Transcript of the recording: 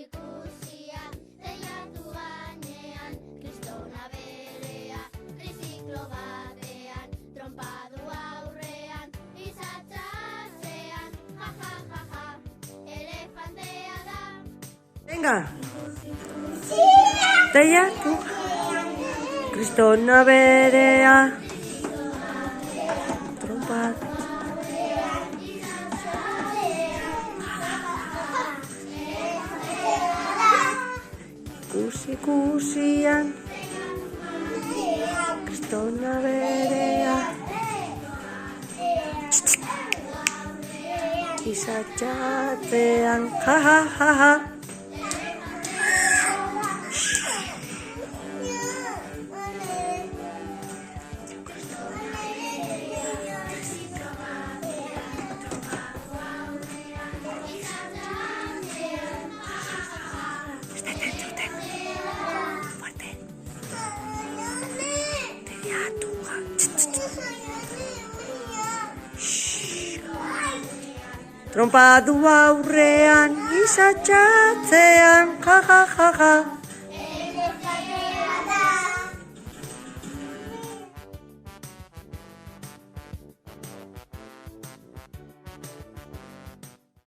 Ikusia, teiatu gainean, kristona berea, triziklo batean, trompadu aurrean, izatxatzean, ja, ja, ja, ja, elefantea da. Venga. Teiatu. Kristona berea. Trompadu. Ikusian, kristona berea, izatxatzean, ja, ja, ja, ja. Trompadu aurrean, izatxatzean, ja, ja, ja, ja.